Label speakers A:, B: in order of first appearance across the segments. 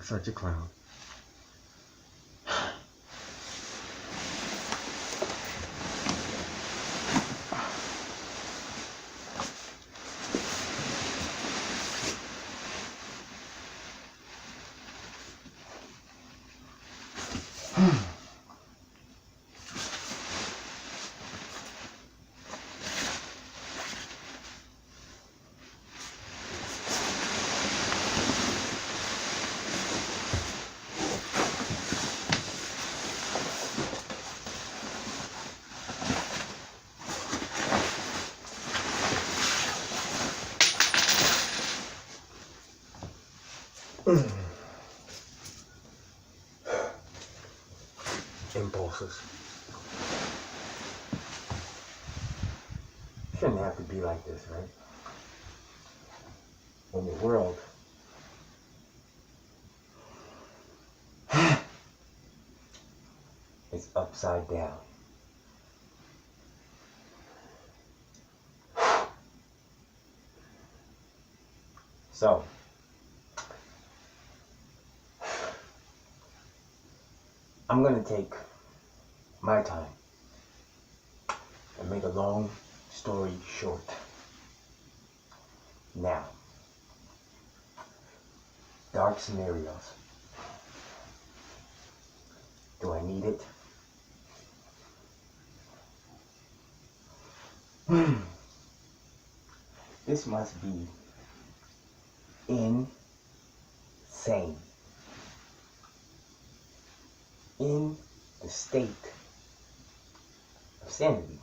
A: like such a clown. Impulses. Shouldn't have to be like this, right? When the world is upside down. So, I'm going to take my time and make a long story short. Now, dark scenarios. Do I need it? This must be insane. In the state of sanity.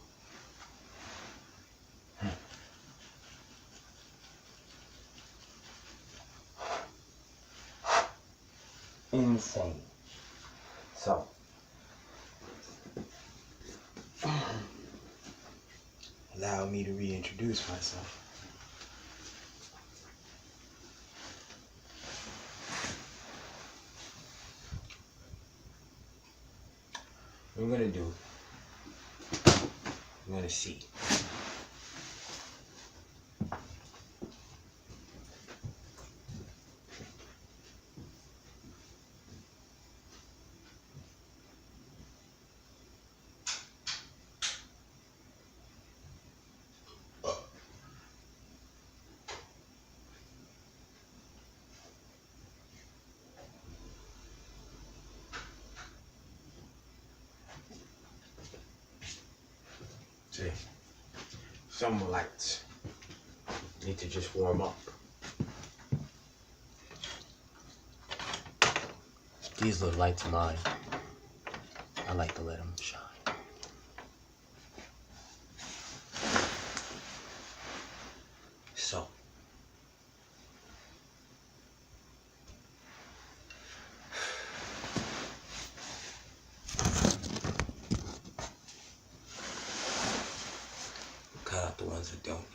A: Insane. So, allow me to reintroduce myself. What I'm going to do, I'm going to see. See, some lights need to just warm up. These little lights of mine, I like to let them shine. So, cut out the ones that don't.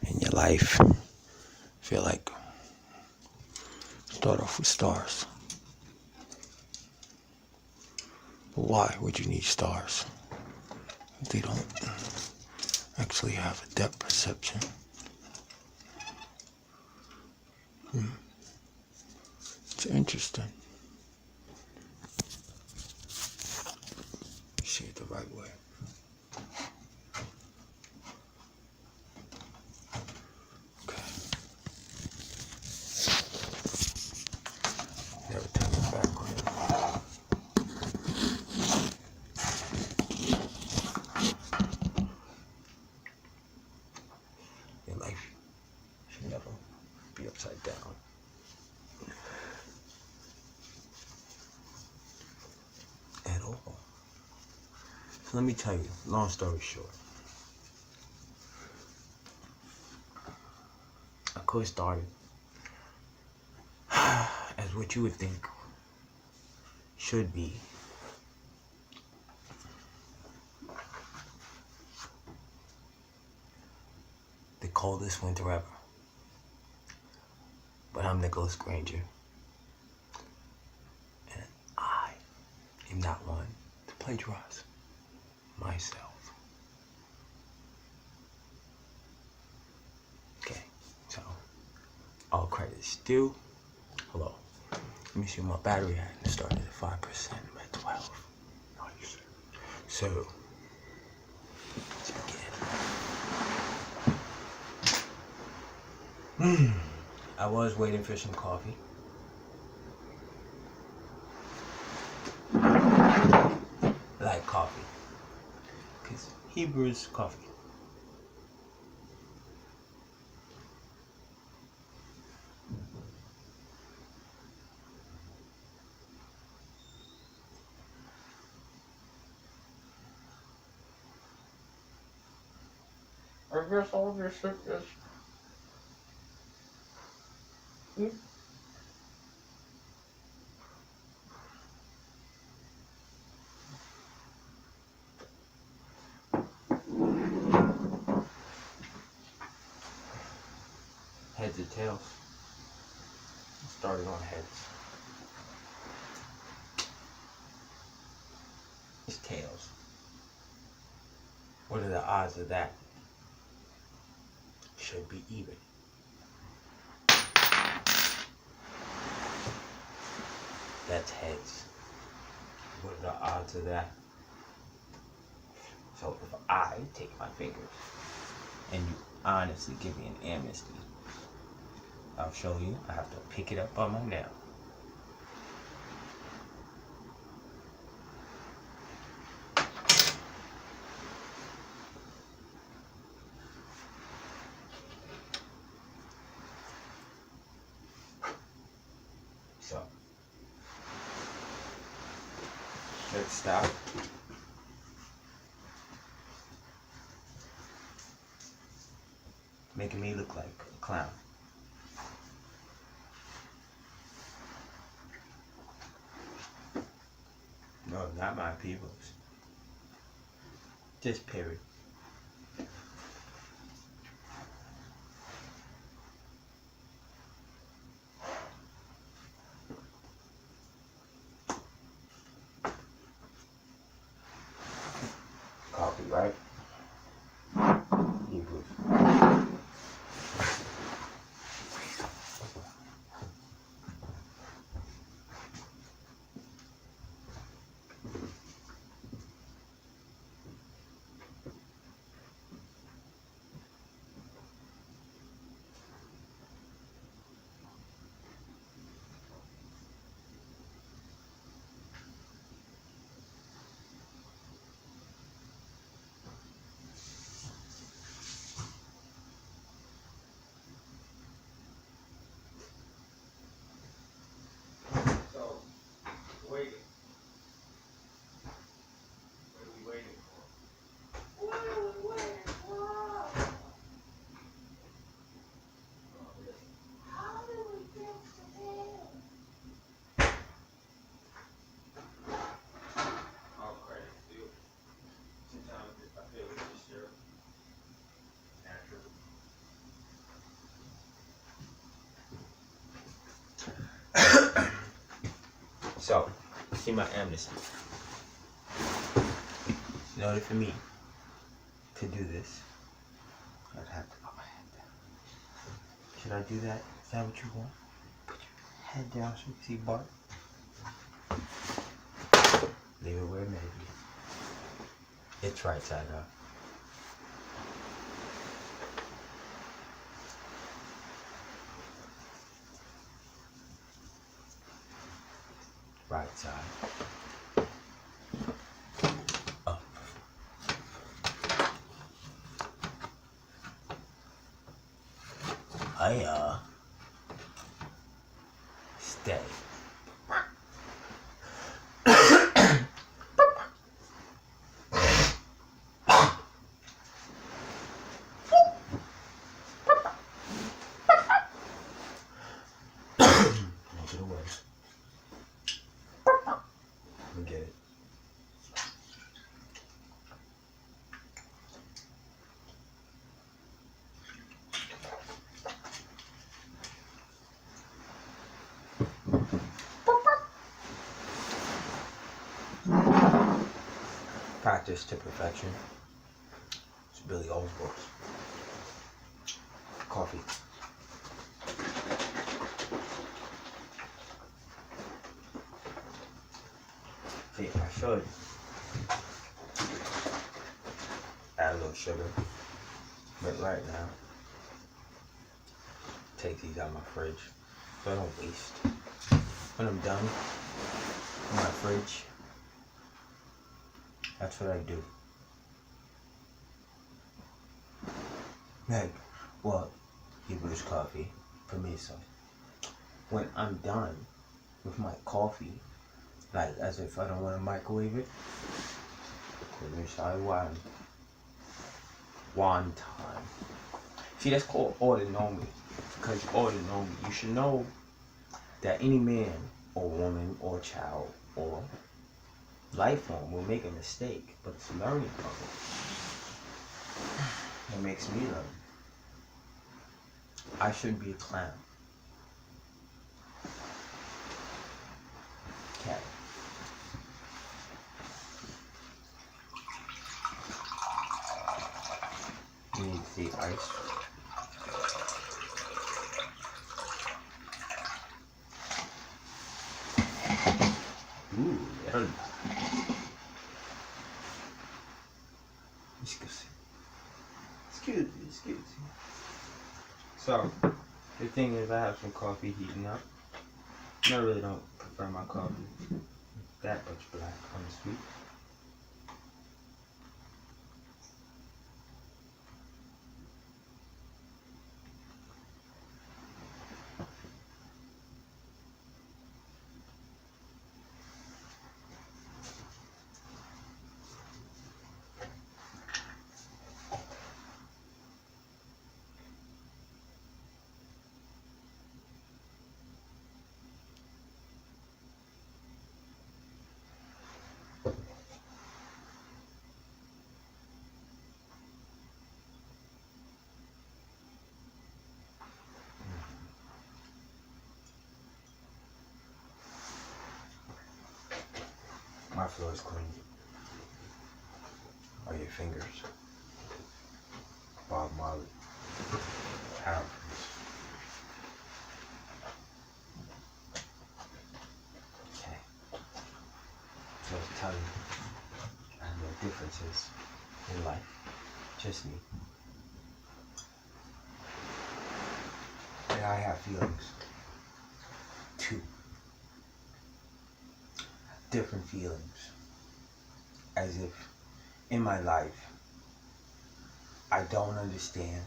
A: In your life, feel like start off with stars. But why would you need stars if they don't actually have a depth perception? It's interesting. See it the right way. Okay. Never turn your back on it. Your life should never be upside down. At all. So let me tell you, long story short. I could have started as what you would think should be the coldest winter ever. But I'm Nicholas Granger, and I am not one to plagiarize myself. Okay, so all credit is due. Hello. Let me see what my battery had. It started at 5%. I'm at 12. Nice. So, let's begin. I was waiting for some coffee. I like coffee. Because he brews coffee. I guess all this shit is... Heads or tails? Starting on heads. It's tails. What are the odds of that? Should be even. That's heads. What are the odds of that? So if I take my fingers and you honestly give me an amnesty, I'll show you. I have to pick it up on my nail. So let's stop. Making me look like a clown. No, not my peoples. Just period. Coffee, right? Hebrews. So, see my amnesty. In order for me to do this, I'd have to put my head down. Should I do that? Is that what you want? Put your head down so you can see Bart. Leave it where it may be. It's right side up. Right side. Up. Stay. noise. Let me get it. Practice to perfection. It's Billy Osborne's coffee. See, I should add a little sugar, but right now, take these out of my fridge so I don't waste. When I'm done in my fridge, that's what I do. Like, well, Hebrews coffee, permiso. When I'm done with my coffee, like as if I don't want to microwave it, one time. See, that's called autonomy. Because autonomy, you should know that any man or woman or child or life form will make a mistake, but it's a learning curve. It makes me learn. I shouldn't be a clown. Cat. You need to see ice. Ooh, yeah. Excuse me. So, the thing is, I have some coffee heating up. I really don't prefer my coffee that much black on the sweet. My floor is clean. Are your fingers? Bob Marley. Harold. Okay. So to tell you, I know differences in life. Just me. And I have feelings. Too. Different feelings, as if in my life I don't understand,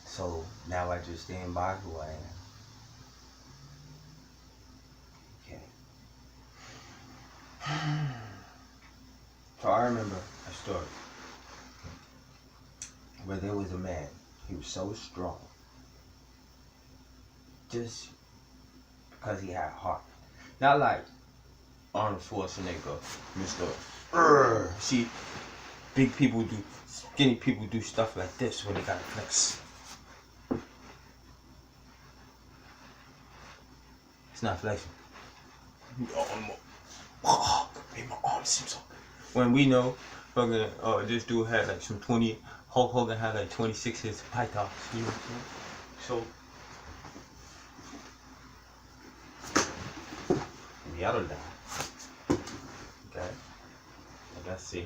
A: so now I just stand by who I am. Okay. So I remember a story where there was a man. He was so strong just because he had heart. Not like Arnold Schwarzenegger, Mr. See, big people do, skinny people do stuff like this when they gotta flex. It's not flexing. Made my arms seem so. When we know, fucking, this dude had like some 20, Hulk Hogan had like 26 his pythons, you know what I'm saying? So, we out of that. Okay, let's see.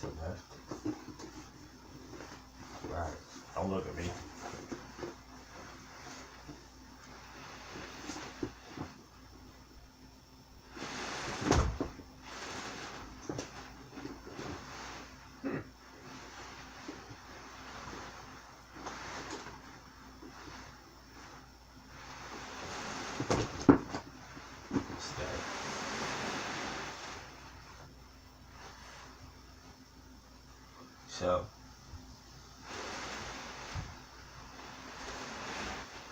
A: To the left. Right. Don't look at me. So,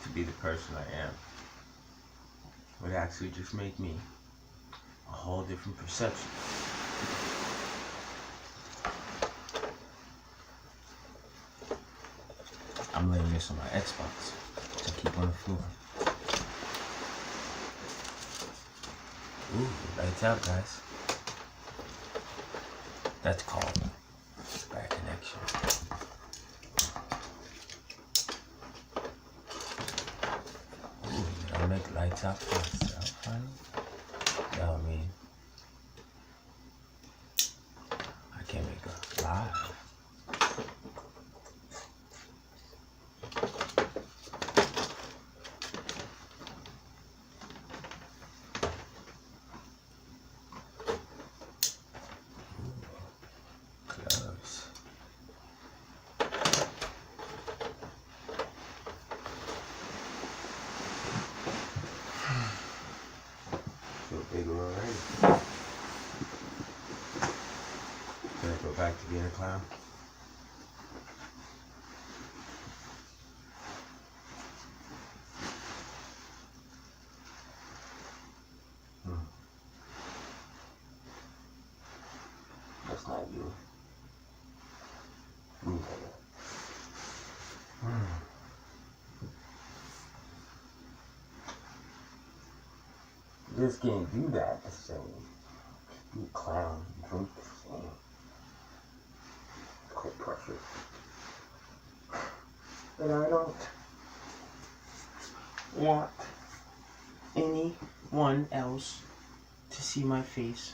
A: to be the person I am would actually just make me a whole different perception. I'm laying this on my Xbox to keep on the floor. Ooh, lights out, guys. That's called bad connection. Ooh, did I make lights out for myself, honey? That would mean I can't make a live. Feel bigger already. Can I go back to being a clown? That's not you. Just can't do that the same. You clown, drink the same. It's called pressure. But I don't want anyone else to see my face.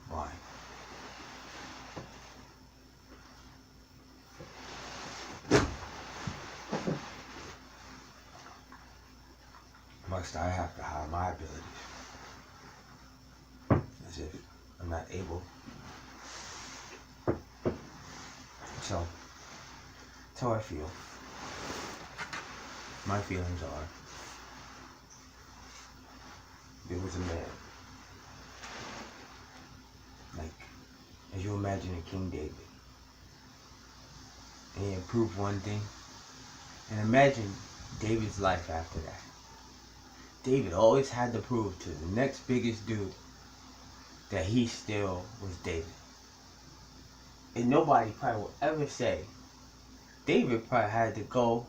A: Why? Must I have to hide my abilities? As if I'm not able. So, that's how I feel. My feelings are, there was a man, like, as you imagine a King David, and he improved one thing, and imagine David's life after that. David always had to prove to the next biggest dude that he still was David. And nobody probably will ever say David probably had to go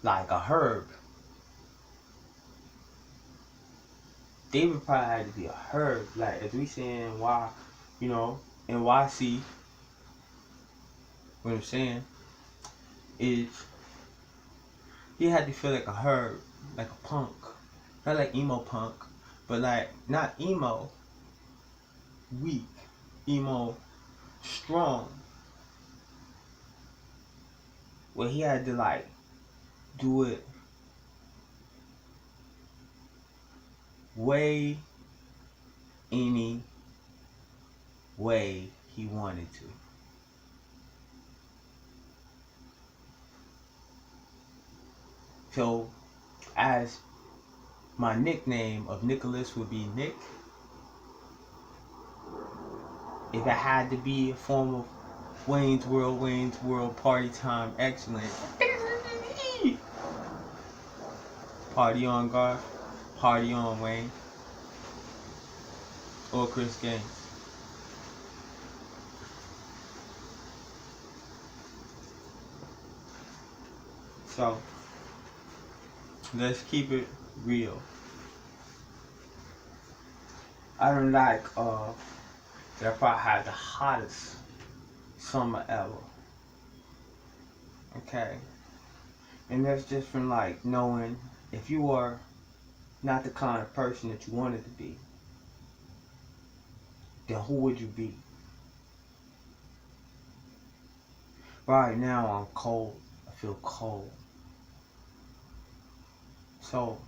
A: like a herb. David probably had to be a herb, like as we say in NYC. What I'm saying is he had to feel like a herb, like a punk. Not like emo punk, but like not emo weak, emo strong. Where he had to like do it way any way he wanted to. So as my nickname of Nicholas would be Nick, if it had to be a form of Wayne's World, party time, excellent. Party on Garth, party on Wayne, or Chris Gaines. So, let's keep it real. I don't like, that I probably had the hottest summer ever. Okay? And that's just from like knowing if you are not the kind of person that you wanted to be, then who would you be? Right now I'm cold. I feel cold. So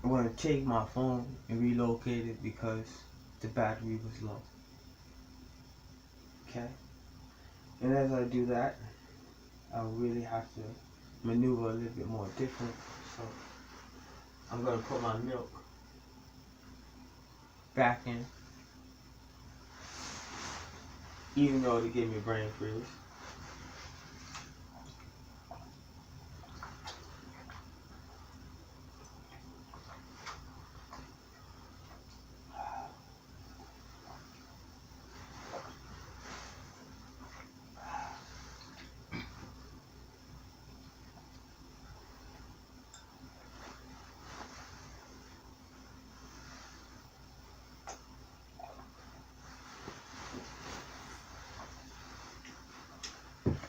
A: I'm going to take my phone and relocate it because the battery was low. Okay? And as I do that, I really have to maneuver a little bit more different. So I'm going to put my milk back in Even though they gave me a brain freeze.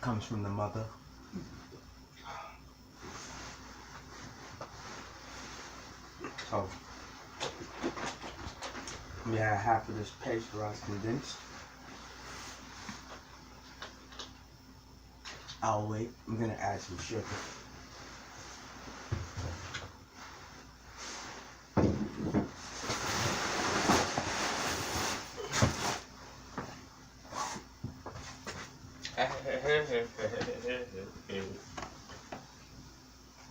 A: Comes from the mother. So, we have half of this pasteurized condensed. I'll wait. I'm gonna add some sugar.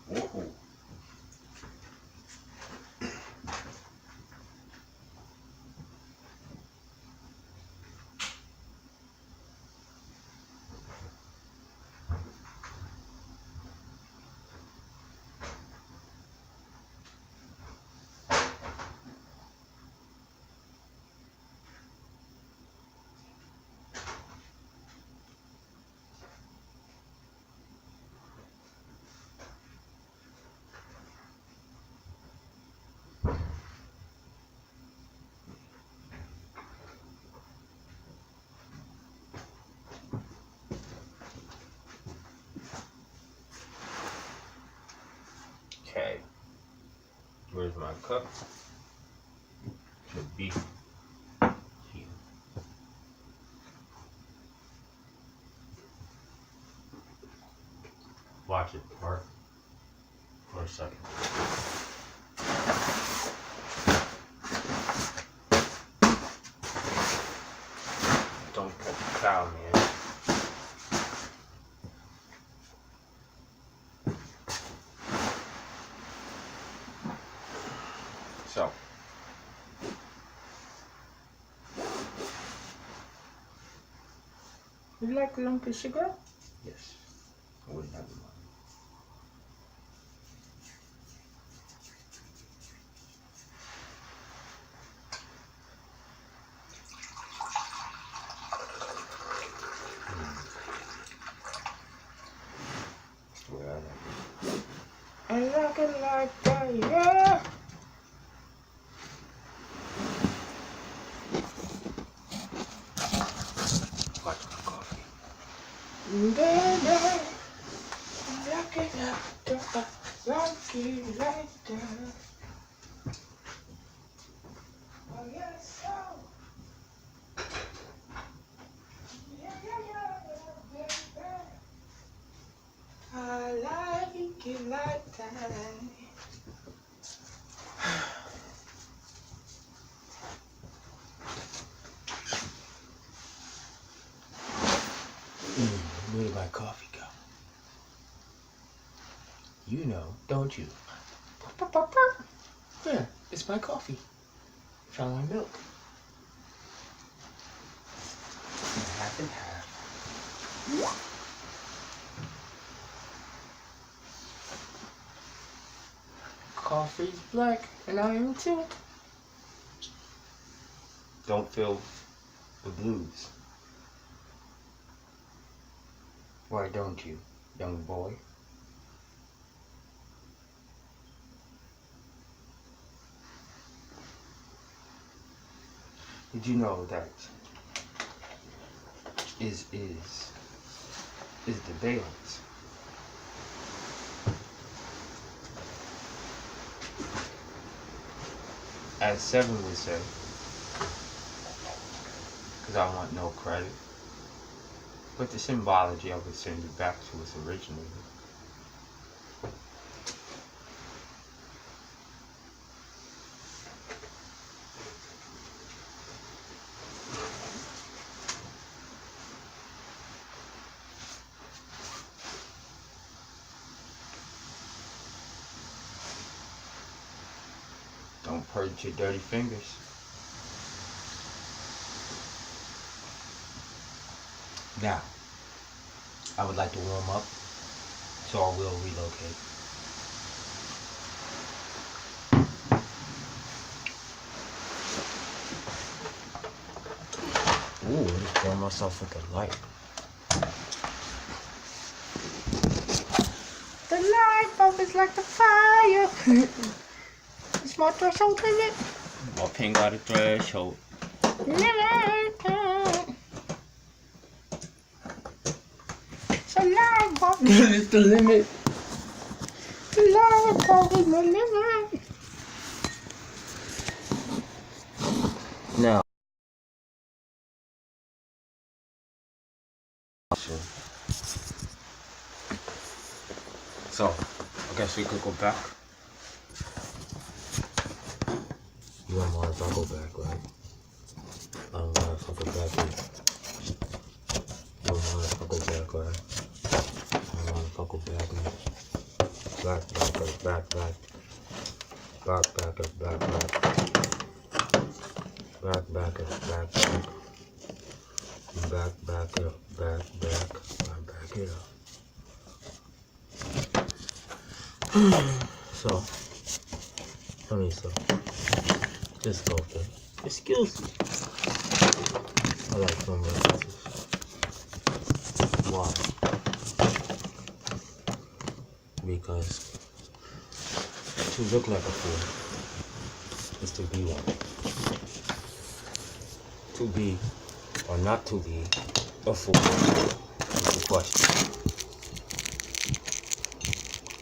A: Whoa. Okay, where's my cup? Should be here. Watch it part for a second. Don't cut the cow, man. So,
B: You like a lump of sugar?
A: yes, I wouldn't have the money. That's the way I like it.
B: I like it like that, yeah.
A: Watch my coffee.
B: Baby, I like it like that. I like it like that. Oh, yes, so. Yeah, baby. I like it like that.
A: Where did my coffee go? You know, don't you? Yeah, it's my coffee. Try my milk. Half and half.
B: Coffee's black, and I am too.
A: Don't feel the blues. Why don't you, young boy? Did you know that is the valence? As Seven would say, because I want no credit, but the symbology of it sends it back to its originator. Don't purge your dirty fingers. Now, I would like to warm up, so I will relocate. Ooh, I just burned myself with the light.
B: The light bulb is like the fire. It's my threshold limit.
A: My pin got a threshold.
B: So light bulb
A: It's the limit.
B: The light bulb is the limit.
A: Now, so I guess we could go back. You don't mind if I go back, right? I don't mind if I go back here. You don't mind if I go back, right? I don't mind if I go back here. Back, back, back. Back, back, back, back. Back, back, back, back. Back, back, back, back. Back here. So, let me so. Just go there. Excuse me. I like film references. Why? Because to look like a fool is to be one. To be or not to be a fool is the question.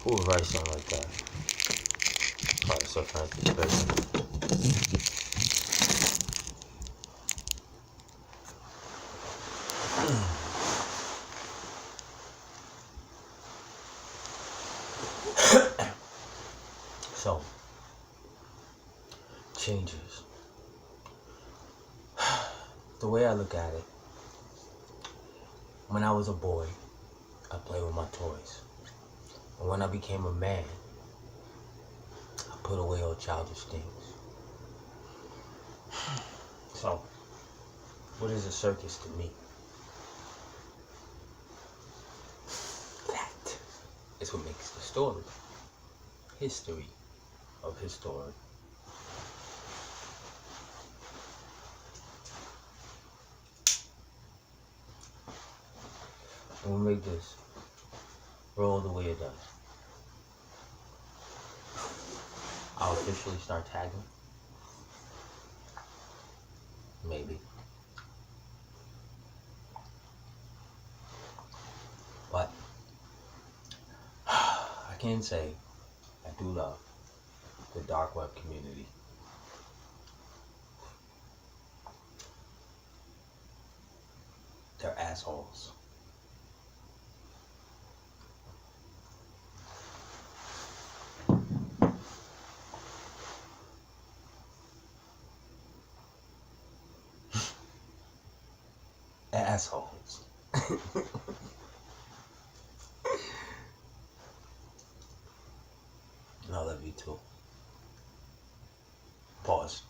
A: Who would write something like that? Probably so fancy. So, changes. The way I look at it, when I was a boy, I played with my toys. And when I became a man, I put away all childish things. So, what is a circus to me? That is what makes the story. History of his story. And we'll make this roll the way it does. I'll officially start tagging. Maybe. But I can say I do love the dark web community. They're assholes. Assholes. And I love you too. Pause.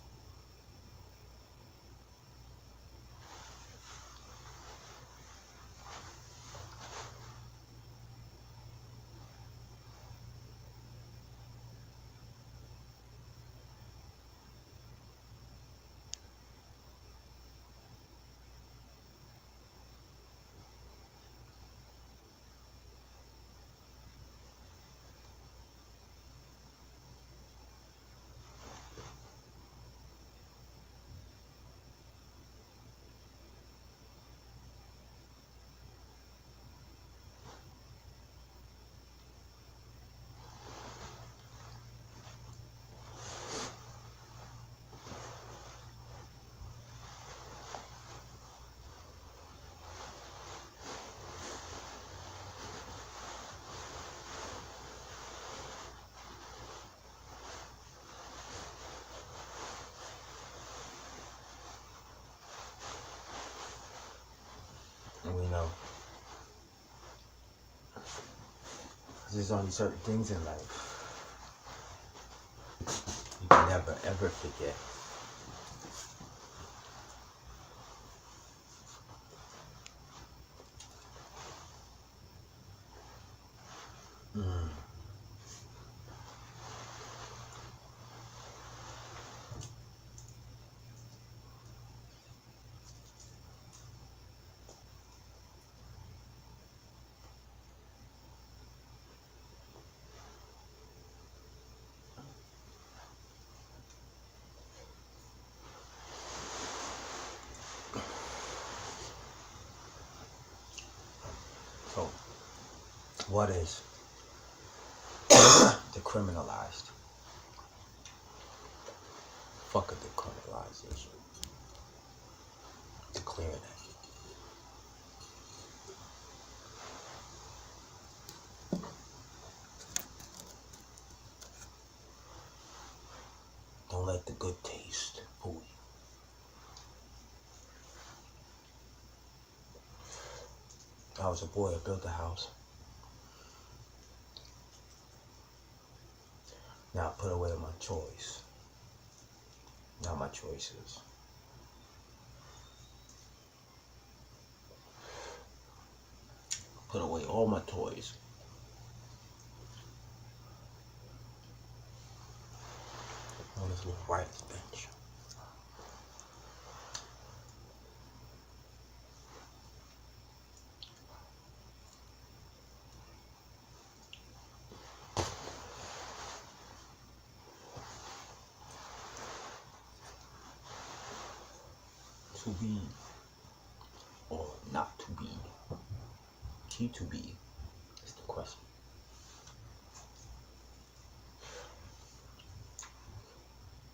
A: And we know there's only certain things in life you can never ever forget. What is decriminalized? Fuck a decriminalization. Declare that. Don't let the good taste fool you. I was a boy, I built a house. Now I put away my choice. Now my choices. Put away all my toys. On this little writing bench. To be or not to be. Key to be is the question.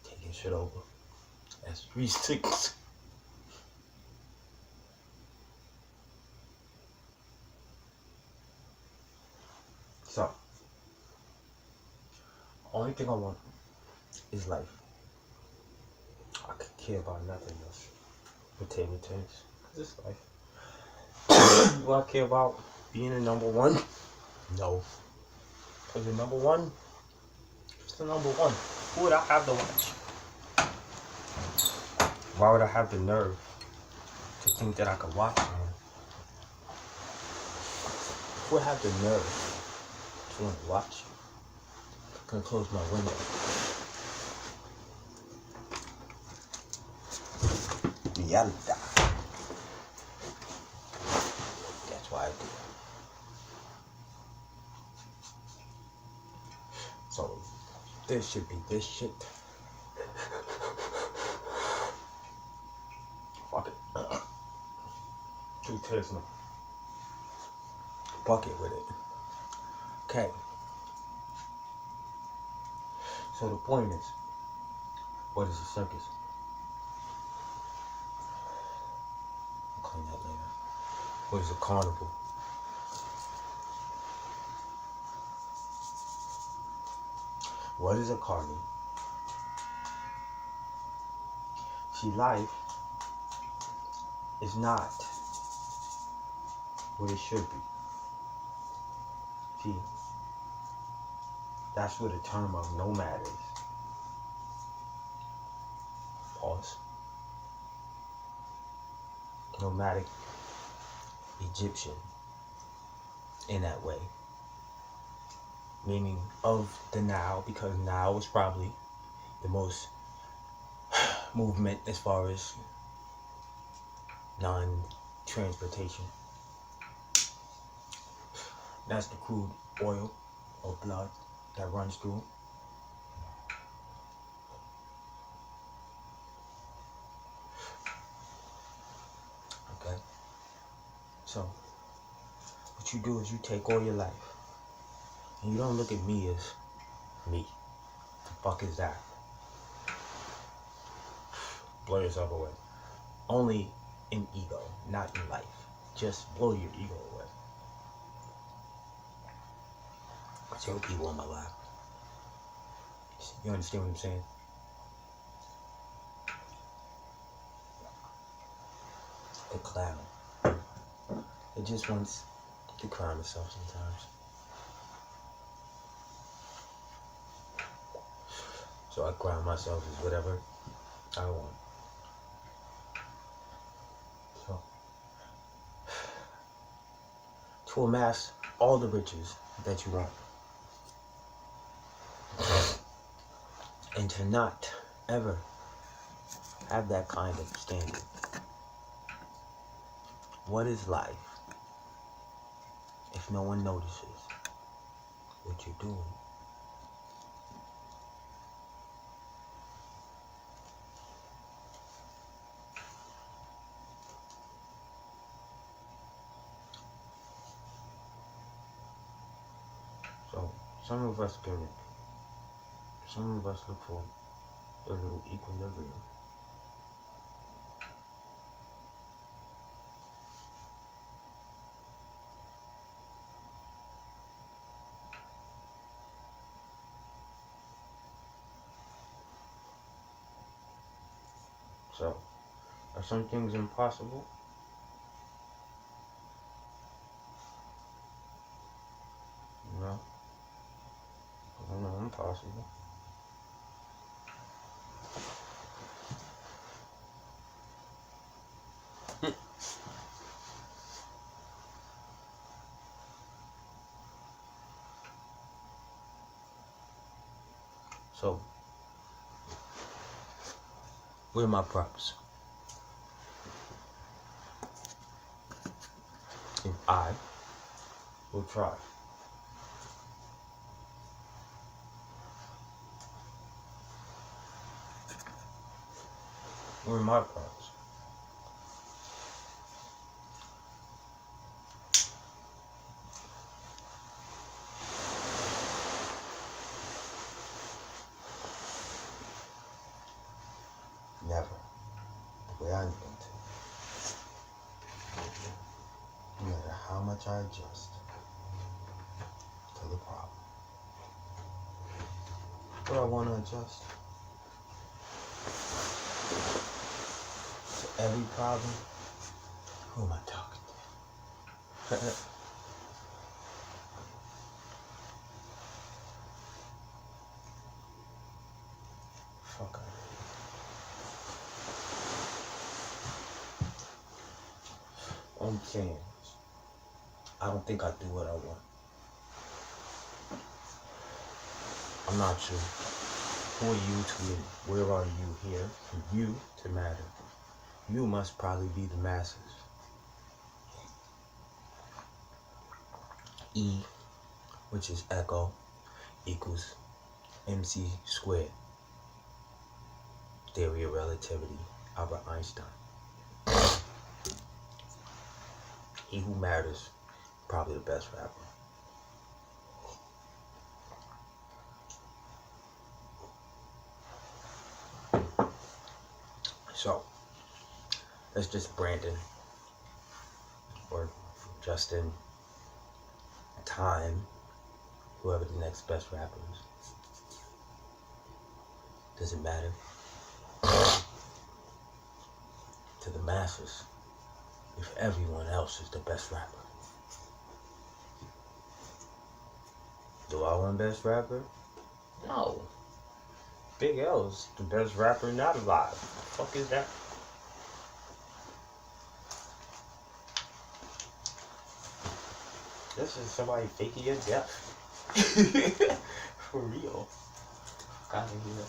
A: Taking shit over. That's 3-6. So, only thing I want is life. I could care about nothing else pertaining to this. Cause it's life. Do I care about being the number one? No. Cause the number one, it's the number one. Who would I have to watch? Why would I have the nerve to think that I could watch someone? Who would have the nerve to want to watch you? I'm gonna close my window. Reality. That's why I do it. So, this should be this shit. Fuck it. 2 tears in a bucket with it. Okay. So the point is, what is a circus? I'll clean that later. What is a carnival? What is a carnival? See, life is not what it should be. See, that's where the term of nomad is. Pause. Nomadic Egyptian in that way. Meaning of the Nile, because Nile was probably the most movement as far as non-transportation. That's the crude oil or blood that runs through. Okay. So, what you do is you take all your life and you don't look at me as me. The fuck is that? Blow yourself away. Only in ego, not in life. Just blow your ego away. 0 people on my lap. You understand what I'm saying? The clown. It just wants to crown itself sometimes. So I crown myself as whatever I want. So, to amass all the riches that you want. And to not ever have that kind of standard. What is life if no one notices what you're doing? some of us get it. Some of us look for a little equilibrium. So, are some things impossible? No. I don't know, impossible. So, where are my props? If I will try. Where are my props? Never. The way I intend to. No matter how much I adjust to the problem. What I want to adjust to every problem. Who am I talking to? Fuck out. I'm saying, I don't think I do what I want. I'm not you. Who are you to me? Where are you here? For you to matter. You must probably be the masses. E, which is echo, equals MC squared. Theory of relativity, Albert Einstein. He who matters, probably the best rapper. So, that's just Brandon or Justin, Time, whoever the next best rapper is. Doesn't matter. To the masses, if everyone else is the best rapper. Do I want best rapper? No. Big L's the best rapper not alive. What the fuck is that? This is somebody faking your death. For real. Fuck out of here.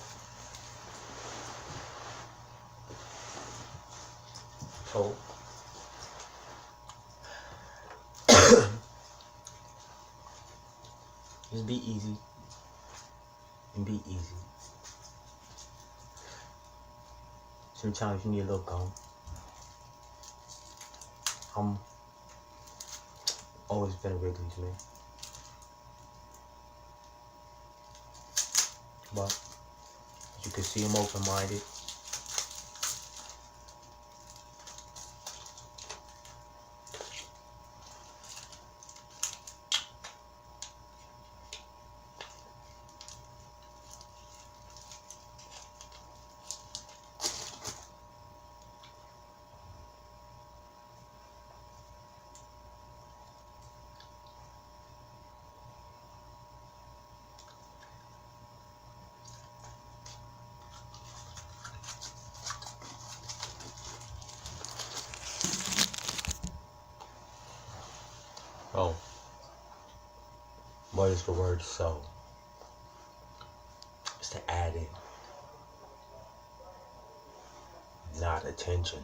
A: So, just be easy. And be easy. Sometimes you need a little gum. Always been a Wrigley's man. But as you can see, I'm open-minded. Oh, what is the word so? It's to add in, not attention.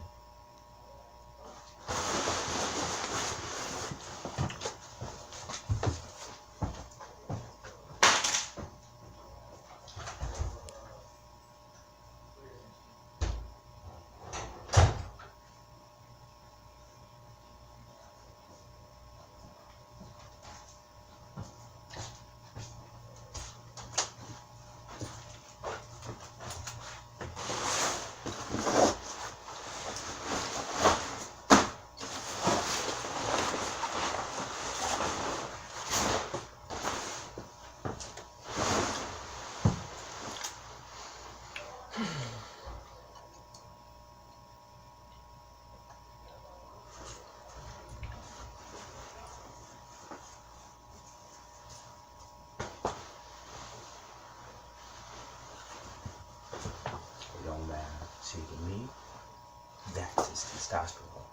A: It's testosterone.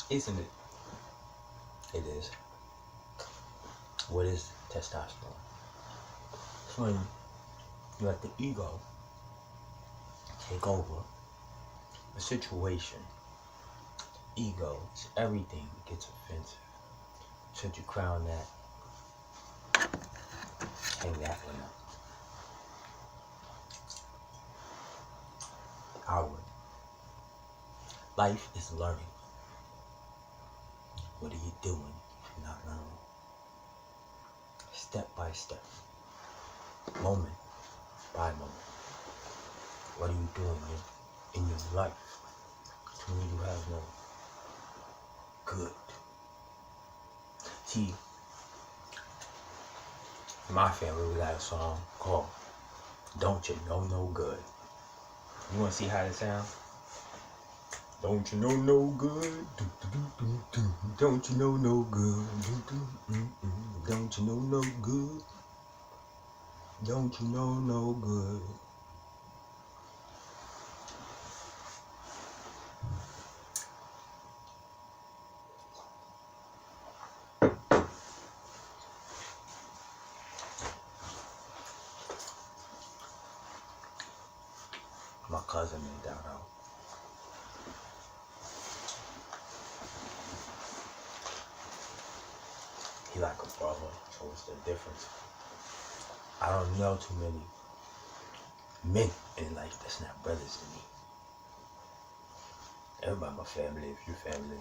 A: Isn't it? It is. What is testosterone? It's when you let the ego take over a situation. Ego is everything that gets offensive. Should you crown that, hang that one up. Outward. Life is learning. What are you doing if you're not learning? Step by step. Moment by moment. What are you doing in your life to me you have no good? See, in my family we got a song called Don't You Know No Good. You wanna see how it sounds? Don't you know no good? Don't you know no good? Don't you know no good? Don't you know no good? My cousin made that out. He like a brother, so what's the difference? I don't know too many men in life that's not brothers to me. Everybody my family, if you're family.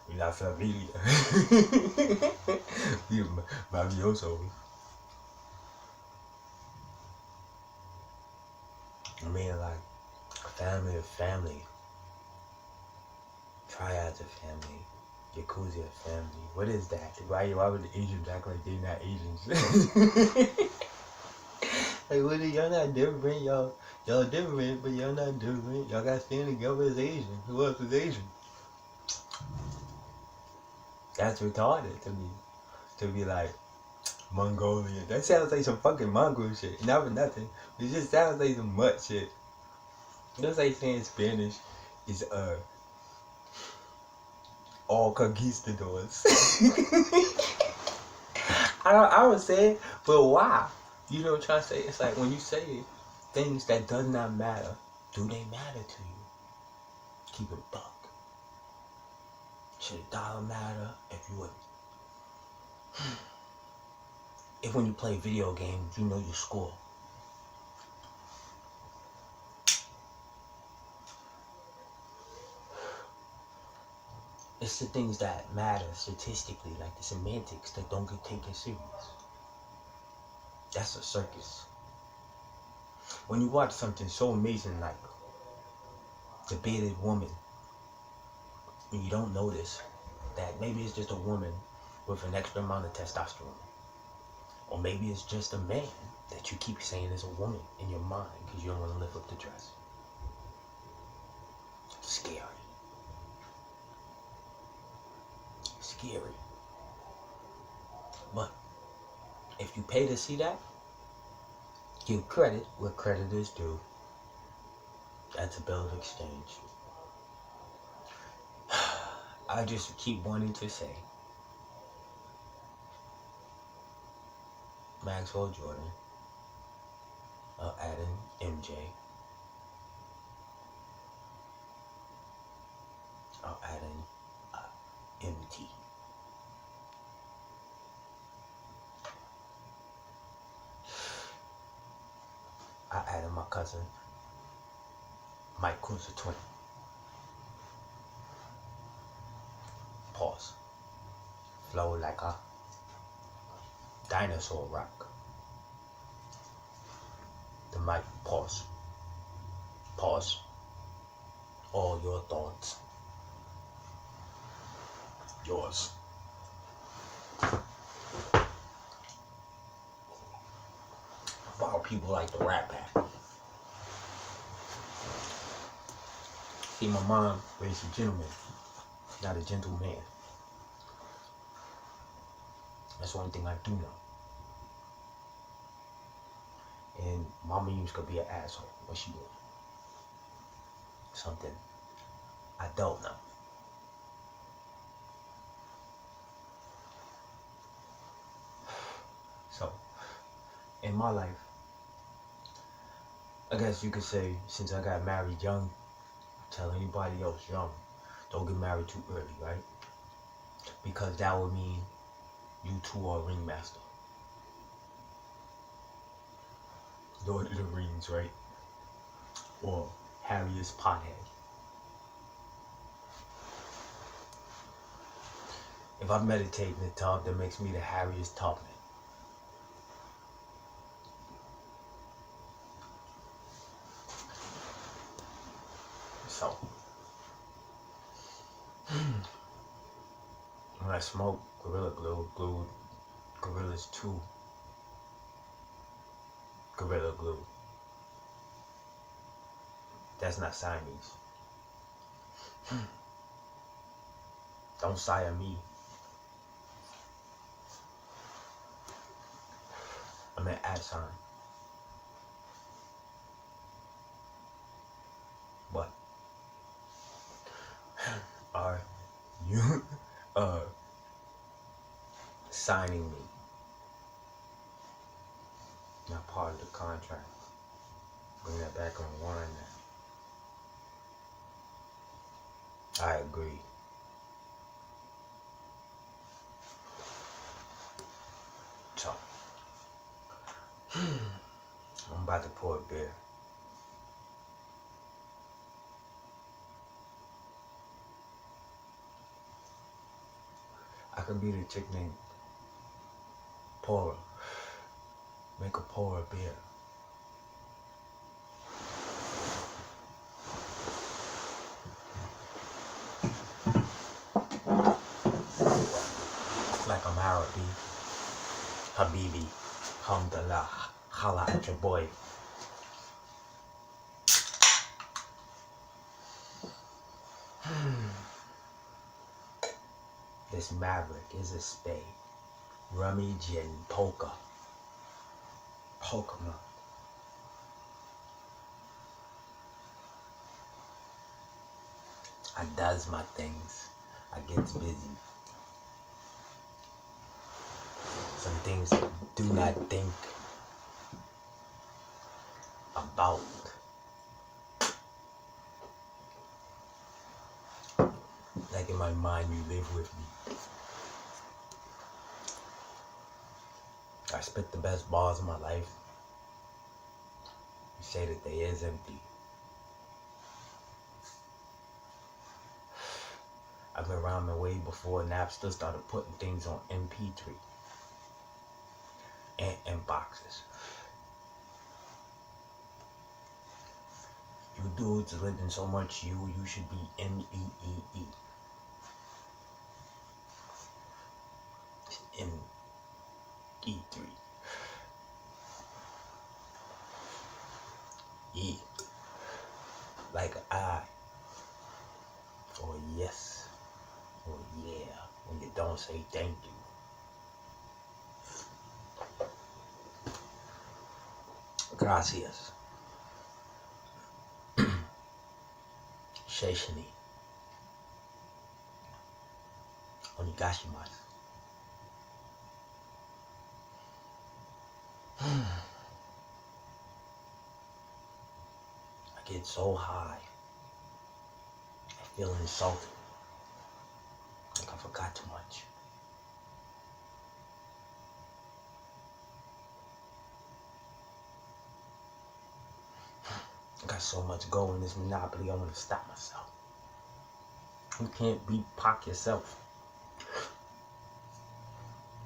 A: We not familia. We mafioso. I mean, like, family of family. Triads of family. Yakuza of family. What is that? Why would the Asians act like they're not Asians? Like, what are y'all not different? Y'all different, but y'all not different. Y'all gotta stand together as Asian. Who else is Asian? That's retarded to me. To be like Mongolian. That sounds like some fucking Mongol shit. Not for nothing. It just sounds like some mutt shit. That's like saying Spanish is all conquistadors. I would say it, but why? You know what I'm trying to say? It's like when you say things that does not matter, do they matter to you? Keep it buck. Should a dollar matter if you would? If when you play video games, you know your score. It's the things that matter statistically, like the semantics that don't get taken serious. That's a circus. When you watch something so amazing like the bearded woman, and you don't notice that maybe it's just a woman with an extra amount of testosterone. Or maybe it's just a man that you keep saying is a woman in your mind because you don't want to lift up the dress. Scary. Scary. But if you pay to see that, give credit where credit is due. That's a bill of exchange. I just keep wanting to say Maxwell Jordan, Adam MJ, Adam MT. I added my cousin Mike Cruz a twin. Pause. Flow like a dinosaur rock. The mic, pause. Pause. All your thoughts. Yours. Wow, people like the Rat Pack. See, my mom raised a gentleman, not a gentleman. That's one thing I do know. And mama used to be an asshole, but she was. something I don't know. So, in my life, I guess you could say, since I got married young, tell anybody else young, don't get married too early, right? Because that would mean you two are ringmaster. Lord of the Rings, right? Or Harriet's pothead. If I meditate in the tub, that makes me the Harriet's tubman. So, when I smoke Gorilla Glue, Gorillas 2, Gorilla Glue, that's not Siamese. Don't sire me. I'm an @ What? Are you signing me? Not part of the contract. Bring that back on one now. I agree. So, I'm about to pour a beer. I could be the chick named Pourer. Make a pour a beer. Like I'm Arabi, Habibi, Hamdallah, holla at your boy. This maverick is a spade. Rummy gin poker. Pokemon. I does my things. I gets busy. Some things I do not think about. Like in my mind, you live with me. I spit the best bars of my life. You say that they is empty. I've been around the way before Napster started putting things on MP3 and boxes. You dudes living so much you should be MEEE. M-E3. E. Like I. Or yes. Or yeah. When you don't say thank you. Gracias. Sheishani. Onigashimasu. I get so high. I feel insulted. Like I forgot too much. I got so much gold in this monopoly, I want to stop myself. You can't beat Pac yourself.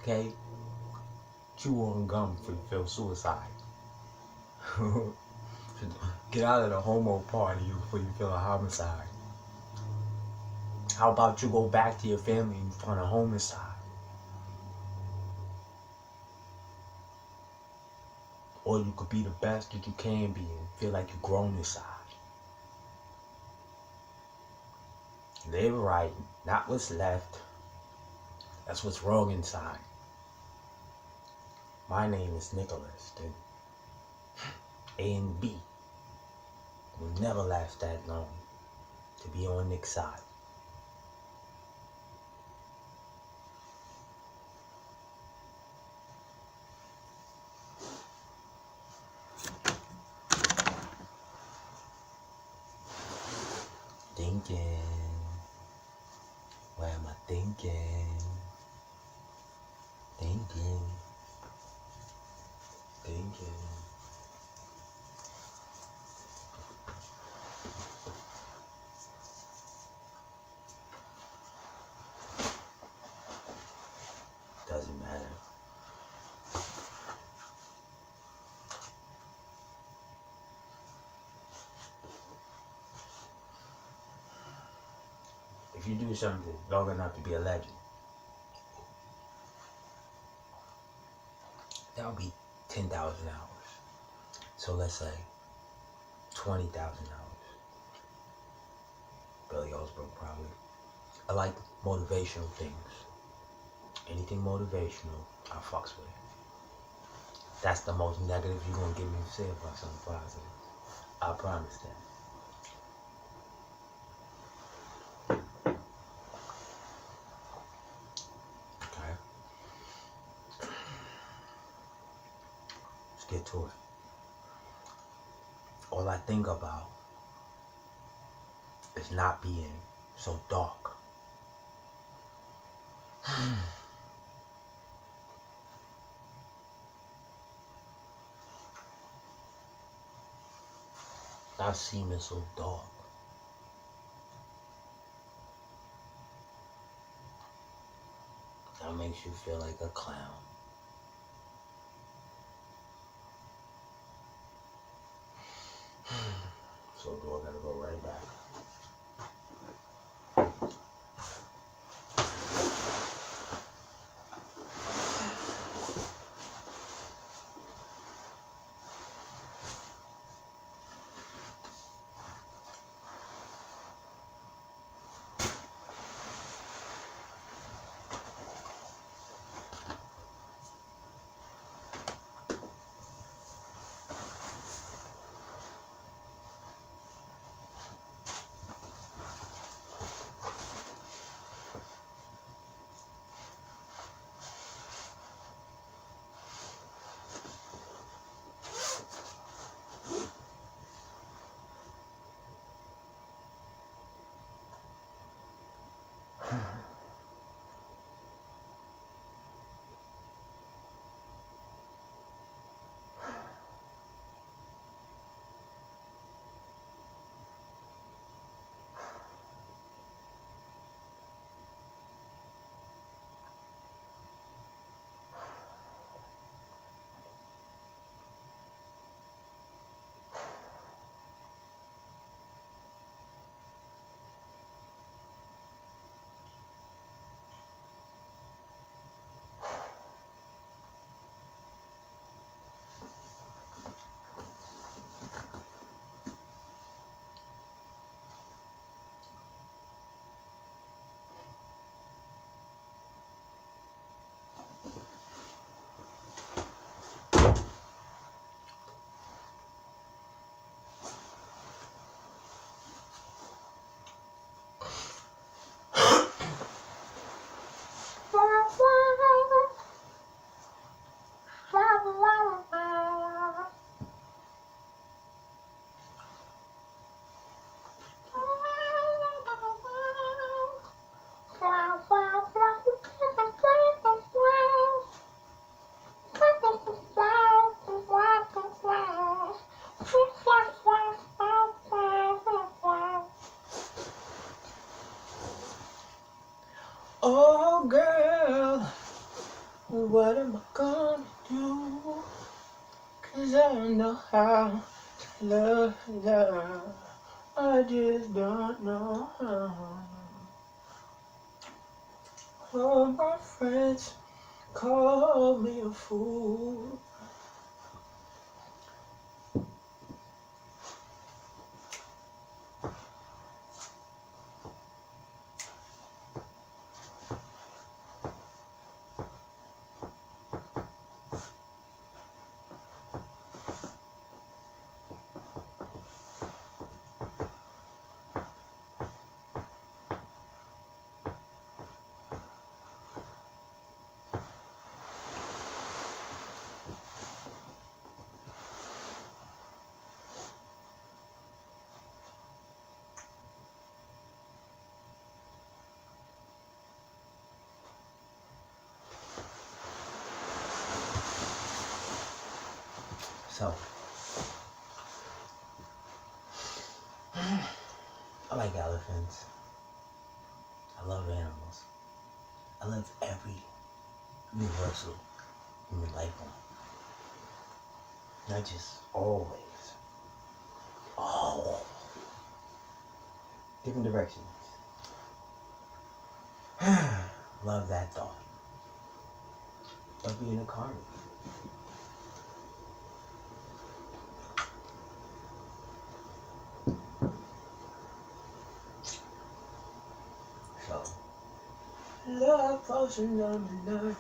A: Okay? Chew on gum before you feel suicide. Get out of the homo party before you feel a homicide. How about you go back to your family and find a homicide? Or you could be the best that you can be and feel like you've grown inside. Live right, not what's left. That's what's wrong inside. My name is Nicholas. Then A and B will never last that long. to be on Nick's side. Thinking. What am I thinking? Thinking. Doesn't matter. If you do something long enough to be a legend, that'll be 10,000 hours. So let's say 20,000 hours. Billy Osborne probably. I like motivational things. Anything motivational, I fucks with it. That's the most negative you're gonna get me to say about something positive. I promise that. Get to it. All I think about is not being so dark. Not seeming so dark. That makes you feel like a clown. So do I gotta go right back. Oh girl, what am I gonna do? 'Cause I don't know how to love. I just don't know how. All my friends call me a fool. So, I like elephants. I love animals. I love every universal human life form. Not just always. Oh, different directions. Love that thought. Love being a carnivore. So, love falling on the night.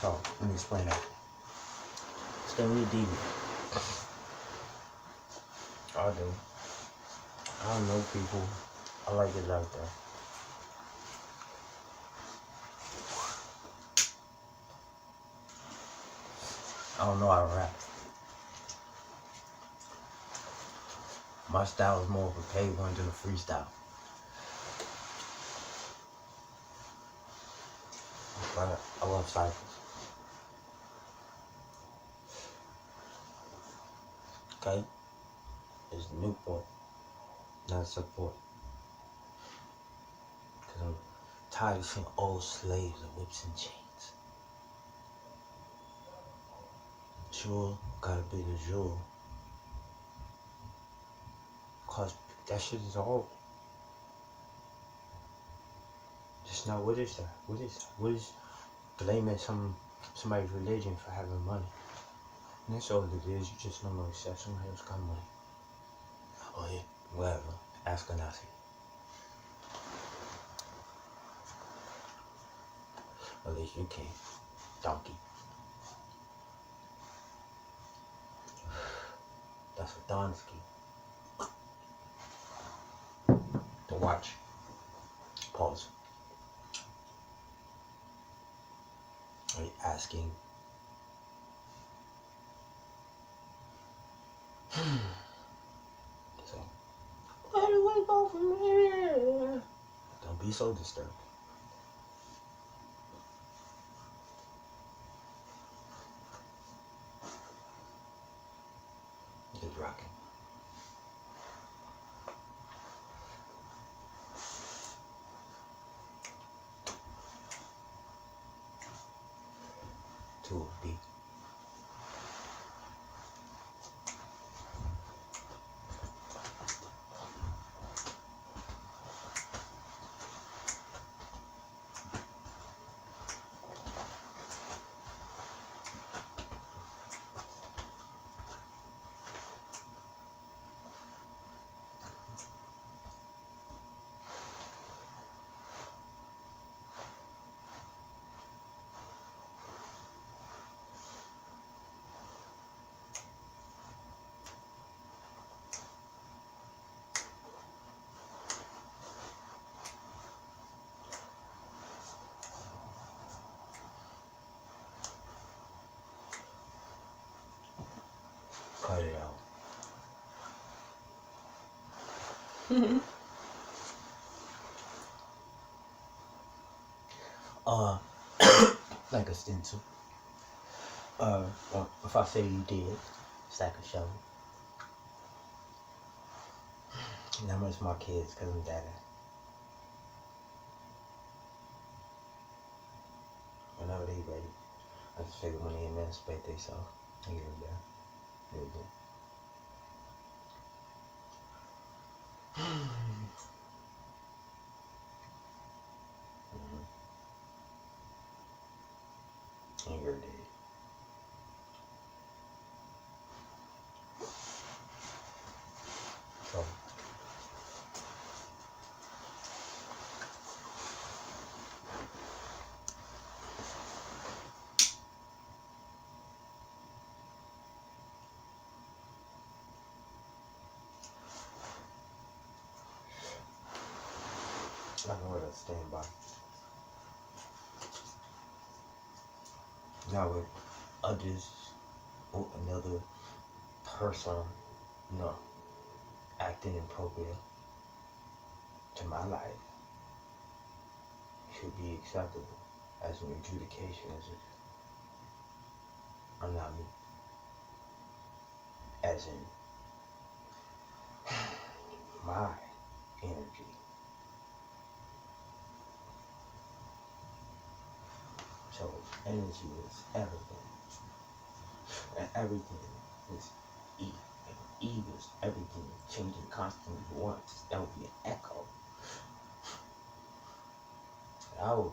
A: So, let me explain that. Stay really deep. I do. I don't know people. I like it like that. I don't know how to rap. My style is more of a paid one than a freestyle. But I love cyphers. Okay? It's Newport, not support. Because I'm tired of seeing old slaves with whips and chains. Jewel gotta be the jewel. Cause that shit is all. Just now, what is that? What is that? What is blaming somebody's religion for having money? And that's all it is. You just don't accept somebody else got money. Oh yeah, whatever. Ask her nothing. At least you can. Donkey. That's what Donsky. To watch. Pause. Are you asking? So, where do we go from here? Don't be so disturbed. Just rocking. To a beat. Cut it out. Like a stencil. Or if I say you did, it's like a shovel. And how much my kids, cause I'm daddy. Whenever they ready, I just figure when they emancipate themselves, I get them there. There we go. And you're dead. So, I know what I stand by. Now with others or another person, acting inappropriate to my life should be acceptable as an adjudication, as if I'm not me. As in my energy. So energy is everything. And everything is E. And E is everything changing constantly at once. That would be an echo. I would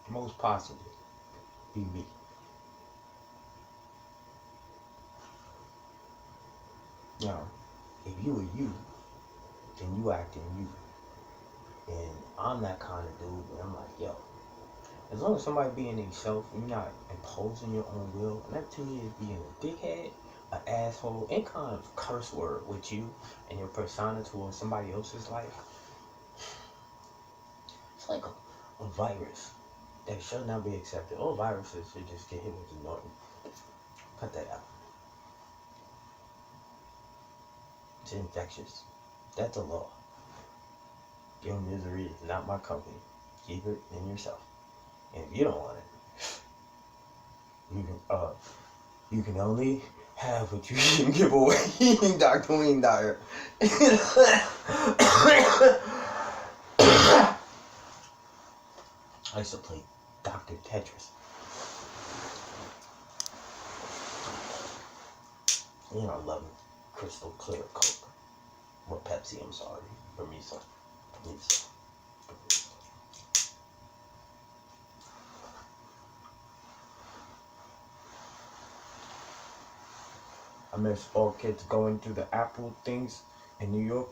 A: most possibly be me. Now, if you were you, then you acting you. And I'm that kind of dude where I'm like, yo, as long as somebody being themselves, you're not imposing your own will, and that to me is being a dickhead, an asshole, any kind of curse word with you and your persona towards somebody else's life. It's like a virus that should not be accepted. All viruses should just get hit with the norm. Cut that out. It's infectious. That's a law. Your misery is not my company. Keep it in yourself. And if you don't want it, you can only have what you can give away. Dr. Wayne Dyer. I used to play Dr. Tetris. You know, I love crystal clear Coke. Or Pepsi, I'm sorry. For me, so. I miss all kids going through the Apple things in New York,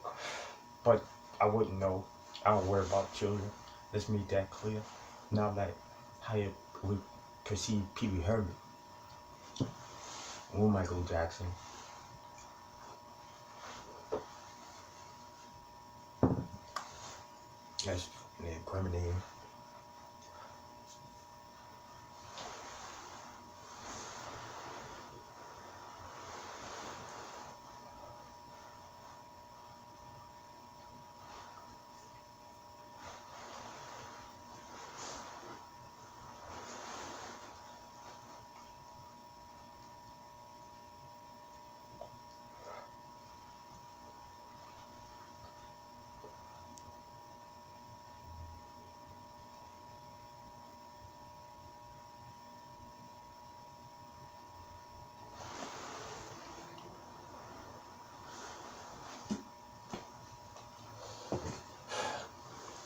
A: but I wouldn't know. I don't worry about children. Let's make that clear. Not like how you would perceive Pee Wee Herman or Michael Jackson. That's incriminating.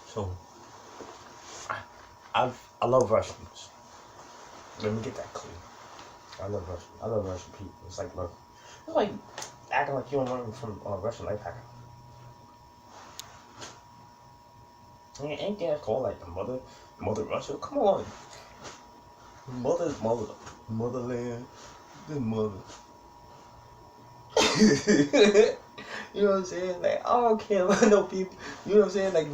A: So, I love Russians. Let me get that clear. I love Russian. I love Russian people. It's like love. It's like acting like you don't learn from Russian life hacking. Ain't that called like the mother Russia? Come on, motherland, the mother. You know what I'm saying? Like I don't care about no people. You know what I'm saying? Like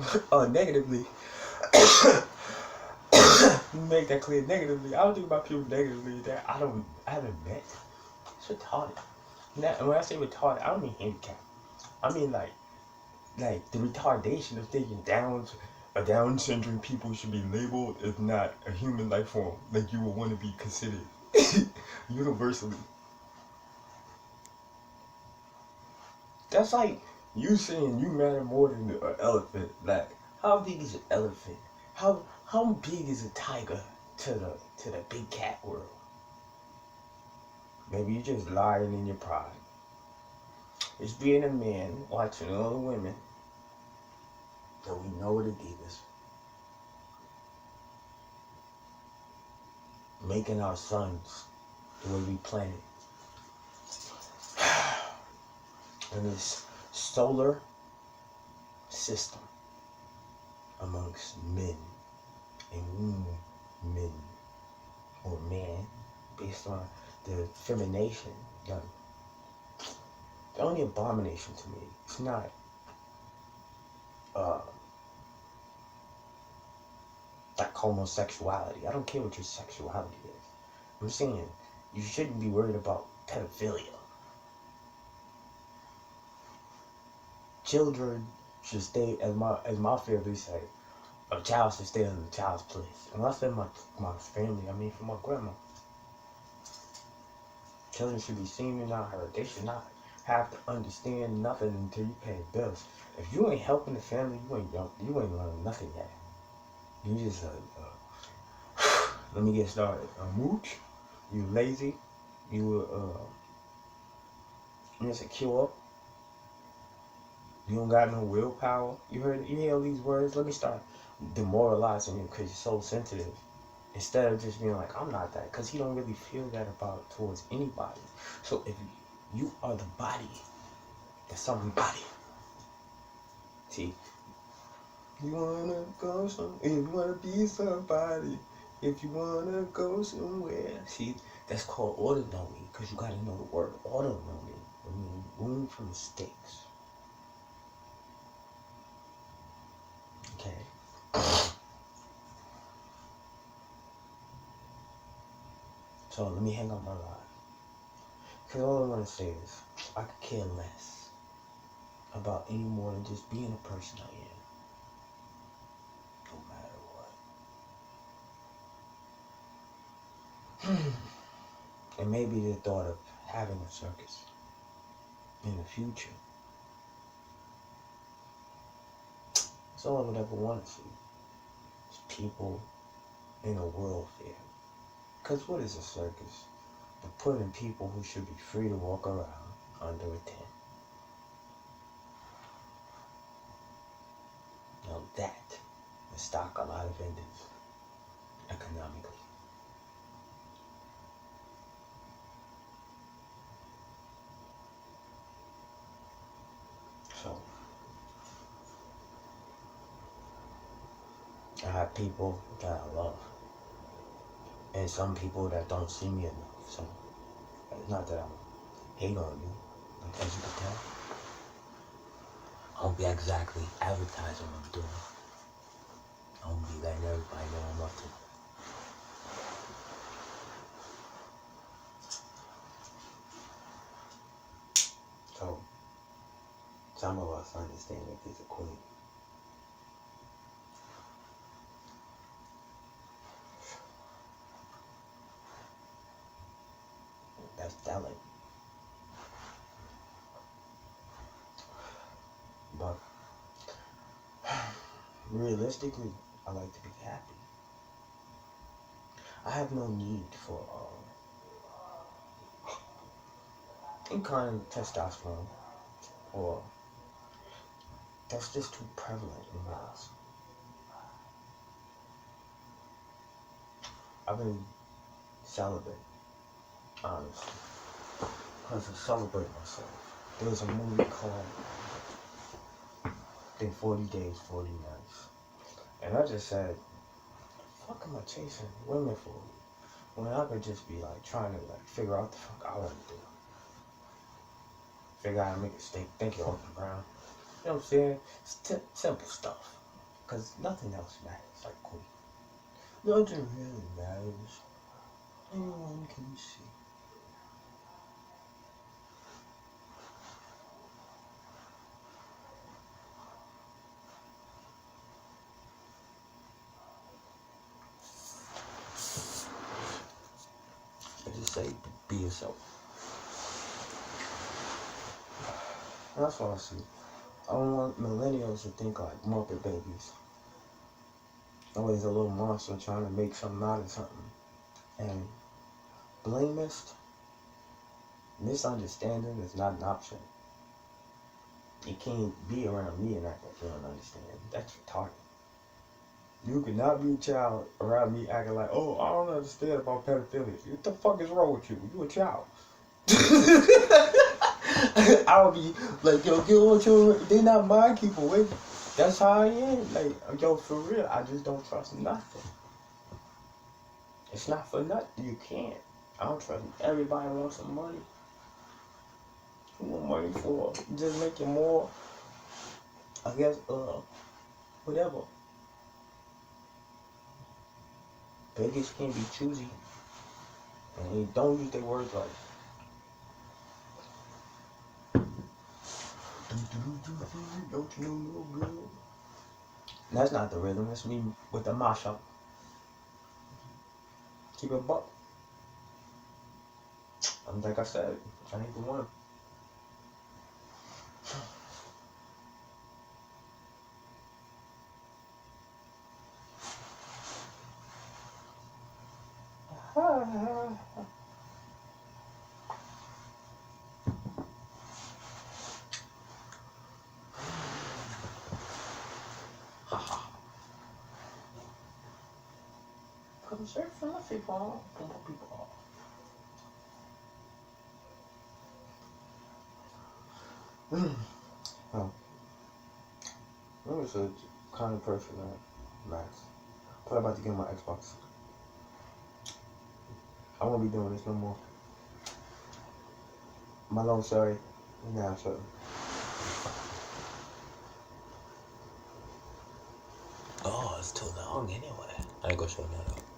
A: negatively. Make that clear negatively. I don't think about people negatively that I haven't met. It's retarded. Now, when I say retarded, I don't mean handicapped. I mean like the retardation of thinking Down syndrome people should be labeled as not a human life form. Like you would want to be considered universally. That's like you saying you matter more than an elephant. Like how big is an elephant? How big is a tiger to the big cat world? Maybe you're just lying in your pride. It's being a man watching all the women that we know are the divas, making our sons the way we planned it. In this solar system amongst men and women or man based on the femination, the the only abomination to me, it's not like homosexuality. I don't care what your sexuality is. I'm saying you shouldn't be worried about pedophilia. Children should stay, as my family say, a child should stay in the child's place. And when I say my family, I mean for my grandma. Children should be seen and not heard. They should not have to understand nothing until you pay bills. If you ain't helping the family, you ain't learning nothing yet. You just let me get started. Mooch, you lazy, you insecure. You don't got no willpower. You hear all these words? Let me start demoralizing you because you're so sensitive. Instead of just being like, I'm not that. Because he don't really feel that about towards anybody. So if you are the body, that's somebody. See, you wanna go if you wanna be somebody, if you wanna go somewhere. See, that's called autonomy. Because you gotta know the word autonomy. I mean, room for mistakes. Okay. So let me hang up my line. Because all I want to say is, I could care less about any more than just being the person I am. No matter what. And maybe the thought of having a circus in the future. That's all I would ever want to see. Is people in a world fair. Because what is a circus? But putting people who should be free to walk around under a tent. Now that will stock a lot of vendors economically. So, I have people that I love. And some people that don't see me enough. So, it's not that I hate on you. Like, as you can tell, I don't be exactly advertising what I'm doing. I don't be letting everybody know I'm up to. So, some of us understand that there's a queen. That's telling. But, realistically, I like to be happy. I have no need for any kind of testosterone, or that's just too prevalent in males. I've been celibate, honestly, because I celebrate myself. There was a movie called, I think, 40 Days, 40 Nights. And I just said, fuck am I chasing women for? When I could just be like trying to like figure out the fuck I want to do. Figure out how to make a steak, think it off the ground. You know what I'm saying? It's simple stuff. Because nothing else matters like queen. Nothing really matters. Anyone can see. I just say, be yourself. That's what I see. I don't want millennials to think like Muppet babies. Always a little monster trying to make something out of something. And blamist, misunderstanding is not an option. You can't be around me and act like you don't understand. That's retarded. You cannot be a child around me acting like, oh, I don't understand about pedophilia. What the fuck is wrong with you? You a child. I would be like, yo, get on children. They not my people. Wait, that's how I am. Like, yo, for real, I just don't trust nothing. It's not for nothing. You can't. I don't trust everybody wants some money. want money for? Just making more. I guess, whatever. Biggest can be choosy. And they don't use their words right. Don't you know no good? That's not the rhythm. That's me with the mashup. Keep it buck. Like I said, I ain't the one. Come straight from the people. Oh, I'm just a kind of person that Max. I'm about to get my Xbox. I won't be doing this no more. My long story. Now, so. Oh, it's too long anyway. I ain't gonna show that up.